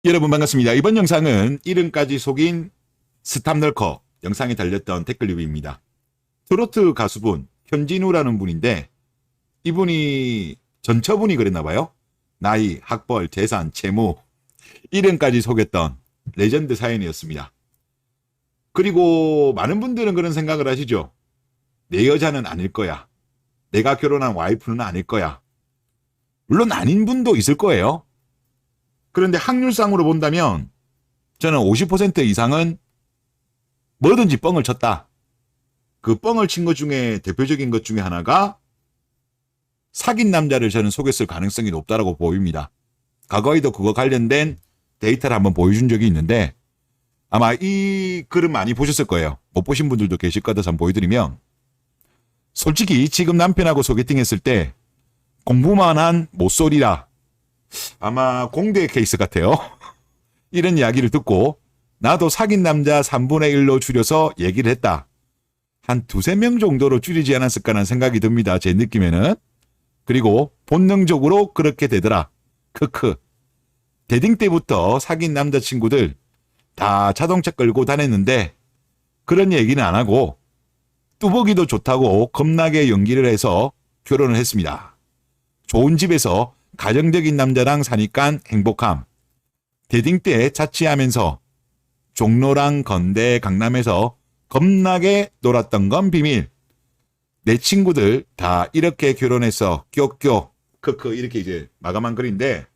여러분 반갑습니다. 이번 영상은 이름까지 속인 스탑널커 영상에 달렸던 댓글 리뷰입니다. 트로트 가수분 현진우라는 분인데 이분이 전처분이 그랬나봐요. 나이, 학벌, 재산, 채무 이름까지 속였던 레전드 사연이었습니다. 그리고 많은 분들은 그런 생각을 하시죠. 내 여자는 아닐 거야. 내가 결혼한 와이프는 아닐 거야. 물론 아닌 분도 있을 거예요. 그런데 확률상으로 본다면 저는 50% 이상은 뭐든지 뻥을 쳤다. 그 뻥을 친 것 중에 대표적인 것 중에 하나가 사귄 남자를 저는 속였을 가능성이 높다고 보입니다. 과거에도 그거 관련된 데이터를 한번 보여준 적이 있는데 아마 이 글은 많이 보셨을 거예요. 못 보신 분들도 계실 것 같아서 한번 보여드리면, 솔직히 지금 남편하고 소개팅했을 때 공부만 한 모쏠이라, 아마 공대 케이스 같아요. 이런 이야기를 듣고 나도 사귄 남자 3분의 1로 줄여서 얘기를 했다. 한 두세 명 정도로 줄이지 않았을까 하는 생각이 듭니다. 제 느낌에는. 그리고 본능적으로 그렇게 되더라. 크크. 데딩 때부터 사귄 남자친구들 다 자동차 끌고 다녔는데 그런 얘기는 안 하고 뚜벅이도 좋다고 겁나게 연기를 해서 결혼을 했습니다. 좋은 집에서 가정적인 남자랑 사니까 행복함. 데딩 때 자취하면서 종로랑 건대 강남에서 겁나게 놀았던 건 비밀. 내 친구들 다 이렇게 결혼해서 껴껴 크크 이렇게 이제 마감한 글인데,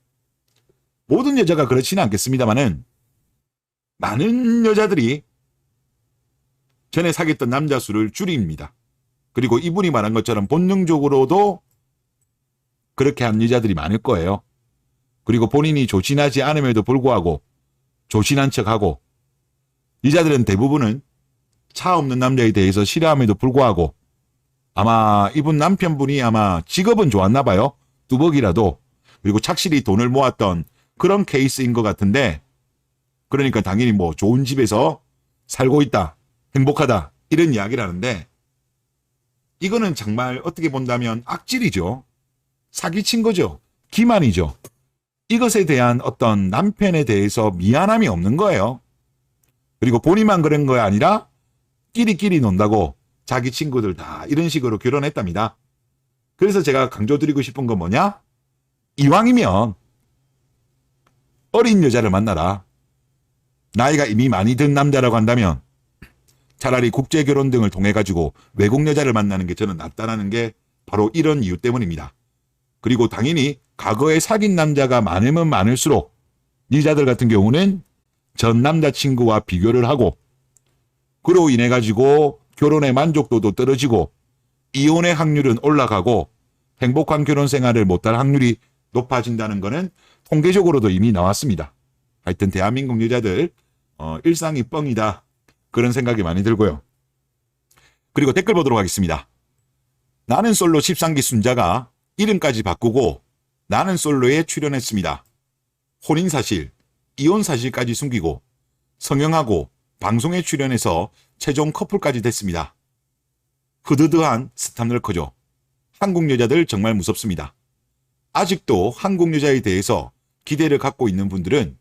모든 여자가 그렇지는 않겠습니다만은 많은 여자들이 전에 사귀었던 남자 수를 줄입니다. 그리고 이분이 말한 것처럼 본능적으로도 그렇게 한 여자들이 많을 거예요. 그리고 본인이 조신하지 않음에도 불구하고 조신한 척하고, 여자들은 대부분은 차 없는 남자에 대해서 싫어함에도 불구하고 아마 이분 남편분이 아마 직업은 좋았나 봐요. 뚜벅이라도. 그리고 착실히 돈을 모았던 그런 케이스인 것 같은데, 그러니까 당연히 뭐 좋은 집에서 살고 있다, 행복하다 이런 이야기를 하는데, 이거는 정말 어떻게 본다면 악질이죠. 사기친 거죠. 기만이죠. 이것에 대한 어떤 남편에 대해서 미안함이 없는 거예요. 그리고 본인만 그런 거 아니라 끼리끼리 논다고 자기 친구들 다 이런 식으로 결혼했답니다. 그래서 제가 강조드리고 싶은 건 뭐냐? 이왕이면 어린 여자를 만나라. 나이가 이미 많이 든 남자라고 한다면 차라리 국제결혼 등을 통해 가지고 외국 여자를 만나는 게 저는 낫다라는 게 바로 이런 이유 때문입니다. 그리고 당연히 과거에 사귄 남자가 많으면 많을수록 여자들 같은 경우는 전 남자친구와 비교를 하고, 그로 인해 가지고 결혼의 만족도도 떨어지고 이혼의 확률은 올라가고 행복한 결혼 생활을 못할 확률이 높아진다는 것은 통계적으로도 이미 나왔습니다. 하여튼 대한민국 여자들 일상이 뻥이다, 그런 생각이 많이 들고요. 그리고 댓글 보도록 하겠습니다. 나는 솔로 13기 순자가 이름까지 바꾸고 나는 솔로에 출연했습니다. 혼인 사실, 이혼 사실까지 숨기고 성형하고 방송에 출연해서 최종 커플까지 됐습니다. 흐드드한 스탑널커죠. 한국 여자들 정말 무섭습니다. 아직도 한국 여자에 대해서 기대를 갖고 있는 분들은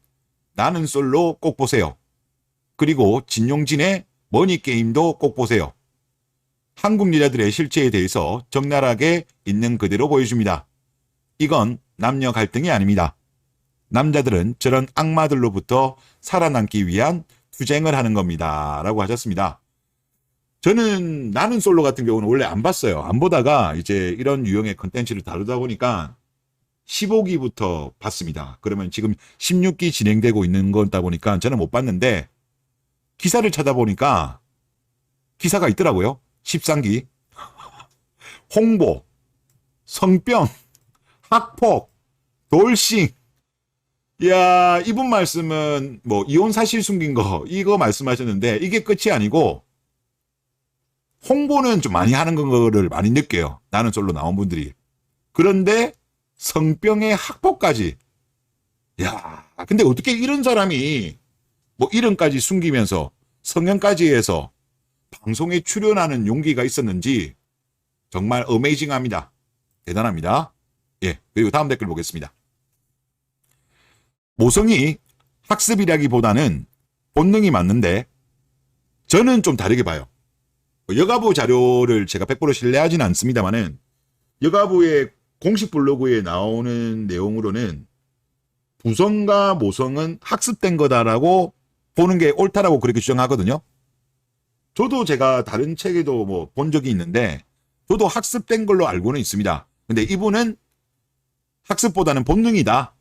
나는 솔로 꼭 보세요. 그리고 진용진의 머니게임도 꼭 보세요. 한국 여자들의 실체에 대해서 적나라하게 있는 그대로 보여줍니다. 이건 남녀 갈등이 아닙니다. 남자들은 저런 악마들로부터 살아남기 위한 투쟁을 하는 겁니다. 라고 하셨습니다. 저는 나는 솔로 같은 경우는 원래 안 봤어요. 안 보다가 이제 이런 유형의 컨텐츠를 다루다 보니까 15기부터 봤습니다. 그러면 지금 16기 진행되고 있는 거다 보니까 저는 못 봤는데, 기사를 찾아보니까 기사가 있더라고요. 13기. 홍보, 성병, 학폭, 돌싱. 이야, 이분 말씀은 뭐 이혼 사실 숨긴 거 이거 말씀하셨는데 이게 끝이 아니고 홍보는 좀 많이 하는 거를 많이 느껴요. 나는 솔로 나온 분들이. 그런데 성병의 학폭까지. 야, 근데 어떻게 이런 사람이 뭐 이름까지 숨기면서 성형까지 해서 방송에 출연하는 용기가 있었는지 정말 어메이징합니다. 대단합니다. 예, 그리고 다음 댓글 보겠습니다. 모성이 학습이라기보다는 본능이 맞는데 저는 좀 다르게 봐요. 여가부 자료를 제가 100% 신뢰하지는 않습니다만은 여가부의 공식 블로그에 나오는 내용으로는 부성과 모성은 학습된 거다라고 보는 게 옳다라고 그렇게 주장하거든요. 저도 제가 다른 책에도 뭐 본 적이 있는데 저도 학습된 걸로 알고는 있습니다. 근데 이분은 학습보다는 본능이다.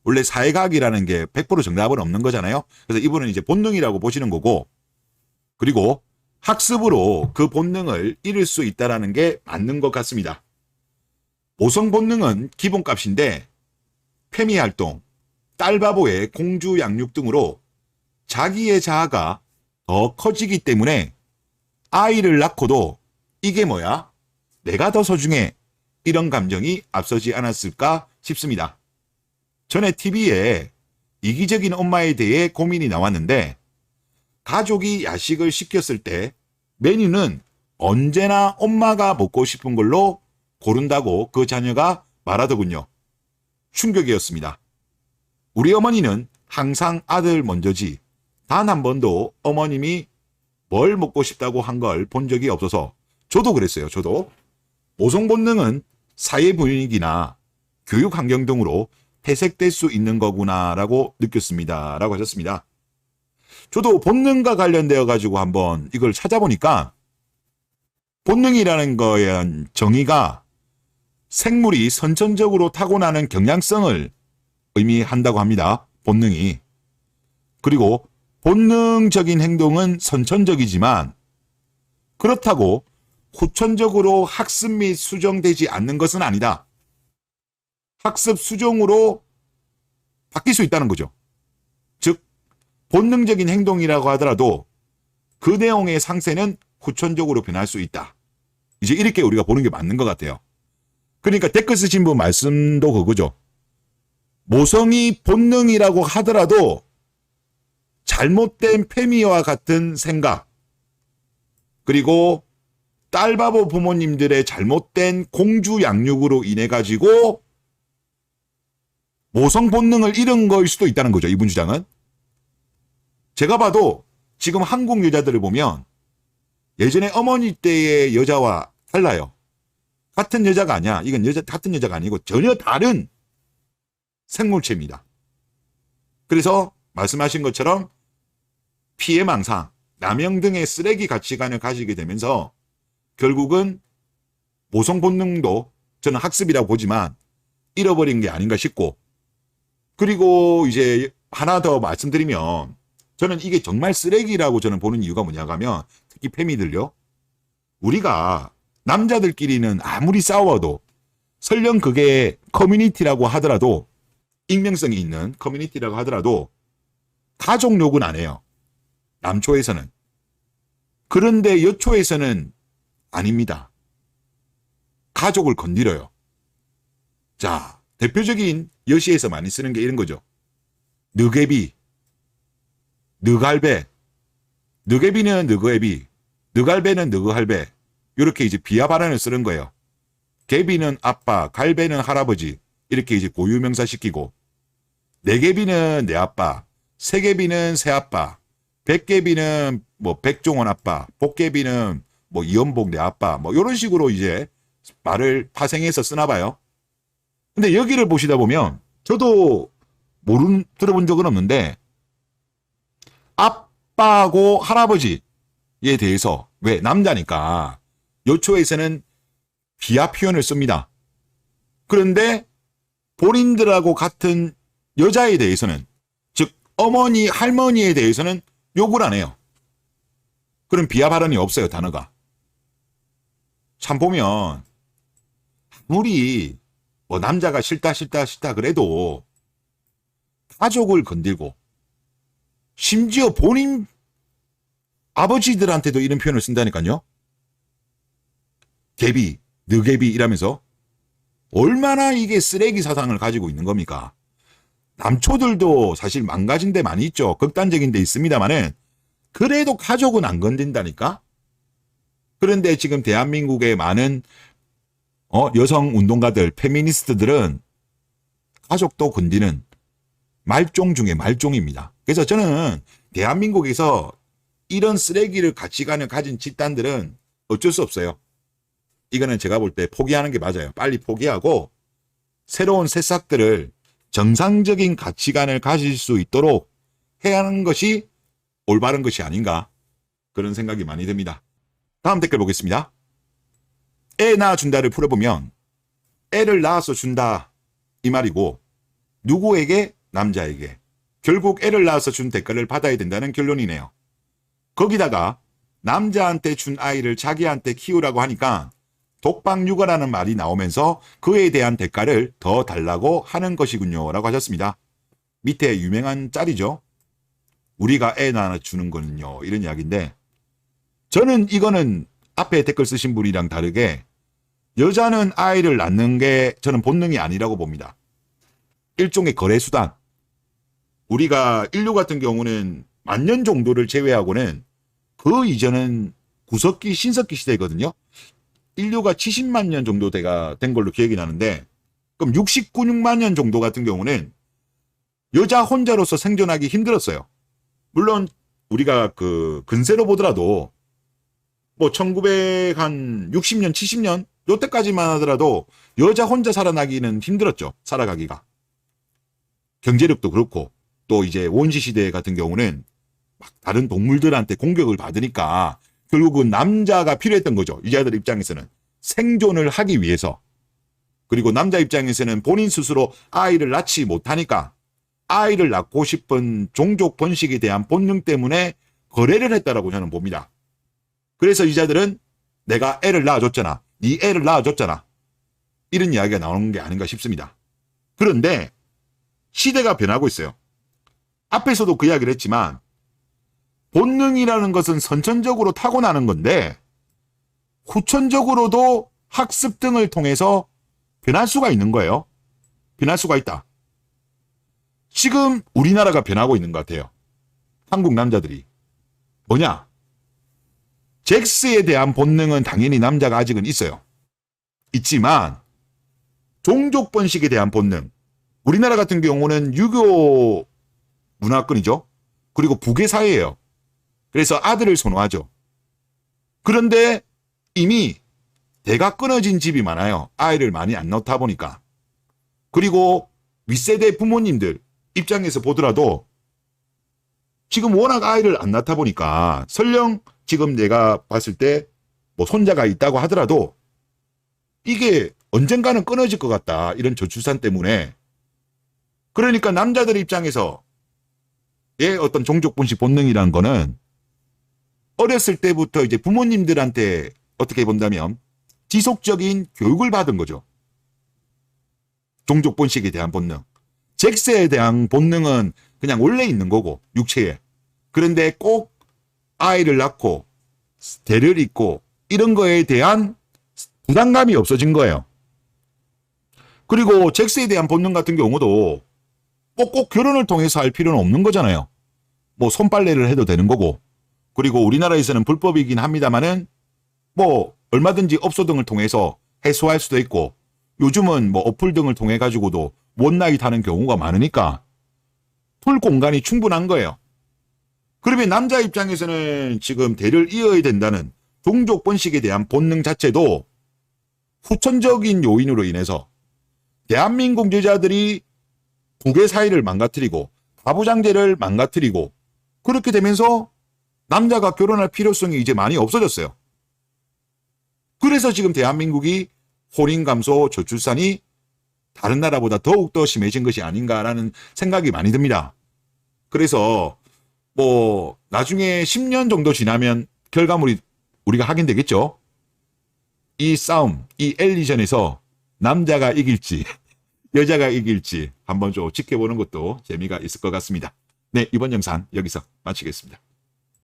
원래 사회과학이라는 게 100% 정답은 없는 거잖아요. 그래서 이분은 이제 본능이라고 보시는 거고, 그리고 학습으로 그 본능을 잃을 수 있다는 게 맞는 것 같습니다. 모성 본능은 기본값인데 페미 활동, 딸바보의 공주 양육 등으로 자기의 자아가 더 커지기 때문에 아이를 낳고도 이게 뭐야? 내가 더 소중해. 이런 감정이 앞서지 않았을까 싶습니다. 전에 TV에 이기적인 엄마에 대해 고민이 나왔는데 가족이 야식을 시켰을 때 메뉴는 언제나 엄마가 먹고 싶은 걸로 고른다고 그 자녀가 말하더군요. 충격이었습니다. 우리 어머니는 항상 아들 먼저지 단 한 번도 어머님이 뭘 먹고 싶다고 한 걸 본 적이 없어서 저도 그랬어요. 저도. 모성 본능은 사회 분위기나 교육 환경 등으로 퇴색될 수 있는 거구나라고 느꼈습니다. 라고 하셨습니다. 저도 본능과 관련되어 가지고 한번 이걸 찾아보니까 본능이라는 거에 대한 정의가 생물이 선천적으로 타고나는 경향성을 의미한다고 합니다. 본능이. 그리고 본능적인 행동은 선천적이지만 그렇다고 후천적으로 학습 및 수정되지 않는 것은 아니다. 학습 수정으로 바뀔 수 있다는 거죠. 즉 본능적인 행동이라고 하더라도 그 내용의 상세는 후천적으로 변할 수 있다. 이제 이렇게 우리가 보는 게 맞는 것 같아요. 그러니까 댓글 쓰신 분 말씀도 그거죠. 모성이 본능이라고 하더라도 잘못된 페미와 같은 생각, 그리고 딸바보 부모님들의 잘못된 공주 양육으로 인해 가지고 모성 본능을 잃은 거일 수도 있다는 거죠. 이분 주장은. 제가 봐도 지금 한국 여자들을 보면 예전에 어머니 때의 여자와 달라요. 같은 여자가 아니야. 이건 같은 여자가 아니고 전혀 다른 생물체입니다. 그래서 말씀하신 것처럼 피해망상, 남용 등의 쓰레기 가치관을 가지게 되면서 결국은 모성 본능도 저는 학습이라고 보지만 잃어버린 게 아닌가 싶고, 그리고 이제 하나 더 말씀드리면 저는 이게 정말 쓰레기라고 저는 보는 이유가 뭐냐고 하면 특히 페미들요. 우리가 남자들끼리는 아무리 싸워도 설령 그게 커뮤니티라고 하더라도 익명성이 있는 커뮤니티라고 하더라도 가족 욕은 안 해요. 남초에서는. 그런데 여초에서는 아닙니다. 가족을 건드려요. 자, 대표적인 여시에서 많이 쓰는 게 이런 거죠. 느개비, 느갈배, 느개비는 느그애비, 느갈배는 느그할배. 이렇게 이제 비하 발언을 쓰는 거예요. 개비는 아빠, 갈배는 할아버지. 이렇게 이제 고유명사 시키고, 네개비는 내 아빠, 세개비는 새아빠, 백개비는 뭐 백종원 아빠, 복개비는 뭐 이연복 내 아빠, 뭐 이런 식으로 이제 말을 파생해서 쓰나 봐요. 근데 여기를 보시다 보면 저도 들어본 적은 없는데 아빠하고 할아버지에 대해서, 왜 남자니까 요초에서는 비하 표현을 씁니다. 그런데 본인들하고 같은 여자에 대해서는, 즉 어머니, 할머니에 대해서는 욕을 안 해요. 그런 비하 발언이 없어요, 단어가. 참 보면 아무리 뭐 남자가 싫다 그래도 가족을 건들고 심지어 본인 아버지들한테도 이런 표현을 쓴다니까요. 개비, 느개비 이라면서 얼마나 이게 쓰레기 사상을 가지고 있는 겁니까? 남초들도 사실 망가진 데 많이 있죠. 극단적인 데 있습니다만은 그래도 가족은 안 건든다니까. 그런데 지금 대한민국의 많은 여성 운동가들, 페미니스트들은 가족도 건드는 말종 중에 말종입니다. 그래서 저는 대한민국에서 이런 쓰레기를 가치관을 가진 집단들은 어쩔 수 없어요. 이거는 제가 볼 때 포기하는 게 맞아요. 빨리 포기하고 새로운 새싹들을 정상적인 가치관을 가질 수 있도록 해야 하는 것이 올바른 것이 아닌가, 그런 생각이 많이 듭니다. 다음 댓글 보겠습니다. 애 낳아준다를 풀어보면 애를 낳아서 준다 이 말이고, 누구에게? 남자에게. 결국 애를 낳아서 준 대가를 받아야 된다는 결론이네요. 거기다가 남자한테 준 아이를 자기한테 키우라고 하니까 독박 육아라는 말이 나오면서 그에 대한 대가를 더 달라고 하는 것이군요 라고 하셨습니다. 밑에 유명한 짤이죠. 우리가 애 낳아주는 거는요, 이런 이야기인데, 저는 이거는 앞에 댓글 쓰신 분이랑 다르게 여자는 아이를 낳는 게 저는 본능이 아니라고 봅니다. 일종의 거래수단. 우리가 인류 같은 경우는 만년 정도를 제외하고는 그 이전은 구석기, 신석기 시대거든요. 인류가 70만 년 정도 된 걸로 기억이 나는데, 그럼 69, 6만 년 정도 같은 경우는 여자 혼자로서 생존하기 힘들었어요. 물론 우리가 그 근세로 보더라도 뭐 1960년, 70년 요때까지만 하더라도 여자 혼자 살아나기는 힘들었죠. 살아가기가. 경제력도 그렇고, 또 이제 원시 시대 같은 경우는 막 다른 동물들한테 공격을 받으니까 결국은 남자가 필요했던 거죠. 여자들 입장에서는 생존을 하기 위해서. 그리고 남자 입장에서는 본인 스스로 아이를 낳지 못하니까 아이를 낳고 싶은 종족 번식에 대한 본능 때문에 거래를 했다라고 저는 봅니다. 그래서 여자들은 내가 애를 낳아줬잖아, 네 애를 낳아줬잖아, 이런 이야기가 나오는 게 아닌가 싶습니다. 그런데 시대가 변하고 있어요. 앞에서도 그 이야기를 했지만 본능이라는 것은 선천적으로 타고나는 건데 후천적으로도 학습 등을 통해서 변할 수가 있는 거예요. 변할 수가 있다. 지금 우리나라가 변하고 있는 것 같아요. 한국 남자들이. 뭐냐? 섹스에 대한 본능은 당연히 남자가 아직은 있어요. 있지만 종족 번식에 대한 본능. 우리나라 같은 경우는 유교 문화권이죠. 그리고 북의 사회예요. 그래서 아들을 선호하죠. 그런데 이미 대가 끊어진 집이 많아요. 아이를 많이 안 낳다 보니까. 그리고 윗세대 부모님들 입장에서 보더라도 지금 워낙 아이를 안 낳다 보니까 설령 지금 내가 봤을 때 뭐 손자가 있다고 하더라도 이게 언젠가는 끊어질 것 같다. 이런 저출산 때문에. 그러니까 남자들 입장에서 의 어떤 종족 번식 본능이라는 거는 어렸을 때부터 이제 부모님들한테 어떻게 본다면 지속적인 교육을 받은 거죠. 종족 번식에 대한 본능. 섹스에 대한 본능은 그냥 원래 있는 거고, 육체에. 그런데 꼭 아이를 낳고 대를 잇고 이런 거에 대한 부담감이 없어진 거예요. 그리고 섹스에 대한 본능 같은 경우도 꼭 결혼을 통해서 할 필요는 없는 거잖아요. 뭐 손빨래를 해도 되는 거고. 그리고 우리나라에서는 불법이긴 합니다만은 뭐 얼마든지 업소 등을 통해서 해소할 수도 있고, 요즘은 뭐 어플 등을 통해 가지고도 원나잇 하는 경우가 많으니까 풀 공간이 충분한 거예요. 그러면 남자 입장에서는 지금 대를 이어야 된다는 종족 번식에 대한 본능 자체도 후천적인 요인으로 인해서 대한민국 여자들이 북의 사회를 망가뜨리고 가부장제를 망가뜨리고 그렇게 되면서 남자가 결혼할 필요성이 이제 많이 없어졌어요. 그래서 지금 대한민국이 혼인 감소, 저출산이 다른 나라보다 더욱더 심해진 것이 아닌가라는 생각이 많이 듭니다. 그래서 뭐 나중에 10년 정도 지나면 결과물이 우리가 확인되겠죠. 이 싸움, 이 엘리전에서 남자가 이길지 여자가 이길지 한번 좀 지켜보는 것도 재미가 있을 것 같습니다. 네, 이번 영상 여기서 마치겠습니다.